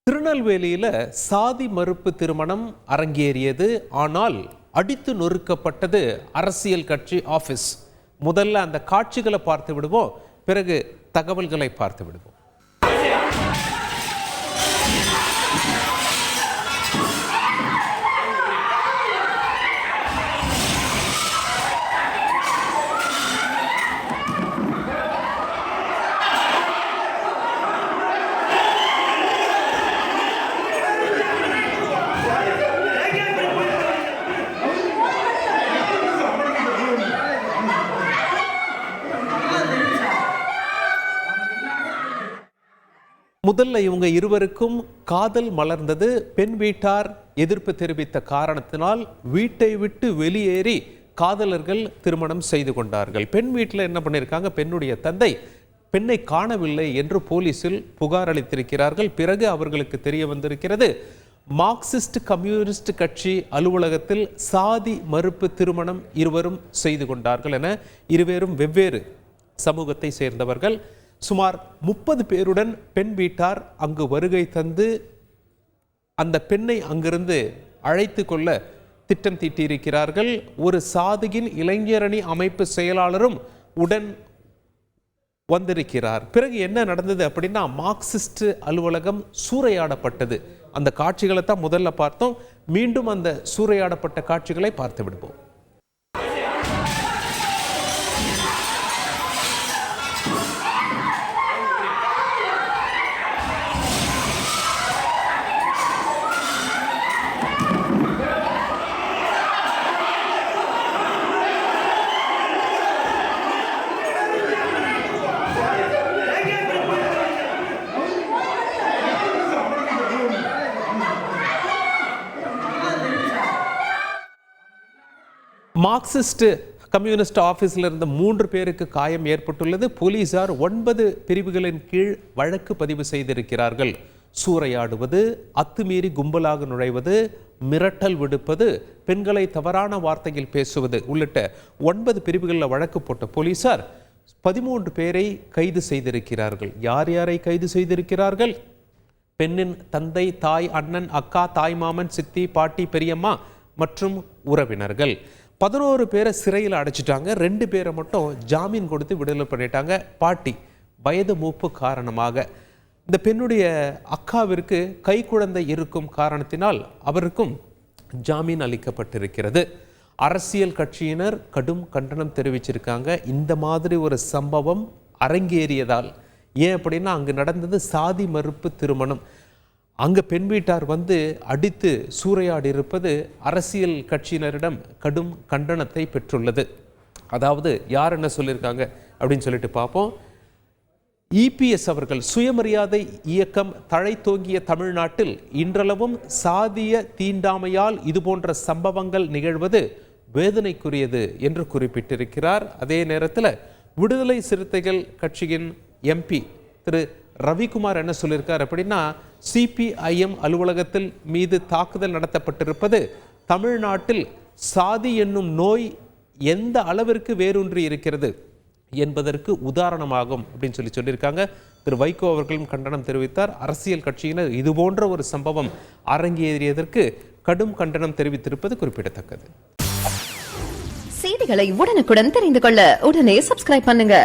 திருநெல்வேலியில் சாதி மறுப்பு திருமணம் அரங்கேறியது. ஆனால் அடித்து நொறுக்கப்பட்டது அரசியல் கட்சி ஆபீஸ். முதல்ல அந்த காட்சிகளை பார்த்து விடுவோம், பிறகு தகவல்களை பார்த்து விடுவோம். முதல்ல இவங்க இருவருக்கும் காதல் மலர்ந்தது. பெண் வீட்டார் எதிர்ப்பு தெரிவித்த காரணத்தினால் வீட்டை விட்டு வெளியேறி காதலர்கள் திருமணம் செய்து கொண்டார்கள். பெண் வீட்டில் என்ன பண்ணியிருக்காங்க, பெண்ணுடைய தந்தை பெண்ணை காணவில்லை என்று போலீசில் புகார் அளித்திருக்கிறார்கள். பிறகு அவர்களுக்கு தெரிய வந்திருக்கிறது, மார்க்சிஸ்ட் கம்யூனிஸ்ட் கட்சி அலுவலகத்தில் சாதி மறுப்பு திருமணம் இருவரும் செய்து கொண்டார்கள் என இருவரும் வெவ்வேறு சமூகத்தை சேர்ந்தவர்கள். சுமார் 30 பேருடன் பெண் வீட்டார் அங்கு வருகை தந்து அந்த பெண்ணை அங்கிருந்து அழைத்து கொள்ள திட்டம் தீட்டியிருக்கிறார்கள். ஒரு சாதியின் இளைஞரணி அமைப்பு செயலாளரும் உடன் வந்திருக்கிறார். பிறகு என்ன நடந்தது அப்படின்னா, மார்க்சிஸ்ட் அலுவலகம் சூறையாடப்பட்டது. அந்த காட்சிகளை தான் முதல்ல பார்த்தோம். மீண்டும் அந்த சூறையாடப்பட்ட காட்சிகளை பார்த்து விடுவோம். மார்க்சிஸ்ட் கம்யூனிஸ்ட் ஆபீஸில் இருந்த 3 பேருக்கு காயம் ஏற்பட்டுள்ளது. போலீசார் 9 பிரிவுகளின் கீழ் வழக்கு பதிவு செய்திருக்கிறார்கள். சூறையாடுவது, அத்துமீறி கும்பலாக நுழைவது, மிரட்டல் விடுப்பது, பெண்களை தவறான வார்த்தையில் பேசுவது உள்ளிட்ட 9 பிரிவுகளில் வழக்கு போட்ட போலீசார் 13 பேரை கைது செய்திருக்கிறார்கள். யார் யாரை கைது செய்திருக்கிறார்கள்? பெண்ணின் தந்தை, தாய், அண்ணன், அக்கா, தாய் மாமன், சித்தி, பாட்டி, பெரியம்மா மற்றும் உறவினர்கள். 11 பேரை சிறையில் அடைச்சிட்டாங்க. 2 பேரை மட்டும் ஜாமீன் கொடுத்து விடுதலை பண்ணிட்டாங்க. பாட்டி வயது மூப்பு காரணமாக. இந்த பெண்ணுடைய அக்காவிற்கு கை குழந்தை இருக்கும் காரணத்தினால் அவருக்கும் ஜாமீன் அளிக்கப்பட்டிருக்கிறது. அரசியல் கட்சியினர் கடும் கண்டனம் தெரிவிச்சிருக்காங்க. இந்த மாதிரி ஒரு சம்பவம் அரங்கேறியதால், ஏன் அப்படின்னா அங்கு நடந்தது சாதி மறுப்பு திருமணம். அங்கே பெண் வீட்டார் வந்து அடித்து சூறையாடி இருப்பது அரசியல் கட்சியினரிடம் கடும் கண்டனத்தை பெற்றுள்ளது. அதாவது யார் என்ன சொல்லியிருக்காங்க அப்படின்னு சொல்லிட்டு பார்ப்போம். இபிஎஸ் அவர்கள், சுயமரியாதை இயக்கம் தழைத்தோங்கிய தமிழ்நாட்டில் இன்றளவும் சாதிய தீண்டாமையால் இதுபோன்ற சம்பவங்கள் நிகழ்வது வேதனைக்குரியது என்று குறிப்பிட்டிருக்கிறார். அதே நேரத்தில் விடுதலை சிறுத்தைகள் கட்சியின் எம்பி திரு ரவிக்குமார் என்ன சொல்லியிருக்கார் அப்படின்னா, சிபிஐஎம் அலுவலகத்தில் மீது தாக்குதல் நடத்தப்பட்டிருப்பது தமிழ்நாட்டில் சாதி என்னும் நோய் எந்த அளவிற்கு வேரூன்றி இருக்கிறது என்பதற்கு உதாரணமாகும் அப்படின்னு சொல்லியிருக்காங்க. திரு வைகோ அவர்களும் கண்டனம் தெரிவித்தார். அரசியல் கட்சியினர் இதுபோன்ற ஒரு சம்பவம் அரங்கேறியதற்கு கடும் கண்டனம் தெரிவித்திருப்பது குறிப்பிடத்தக்கது. செய்திகளை உடனுக்குடன் தெரிந்து கொள்ள உடனே சப்ஸ்கிரைப் பண்ணுங்க.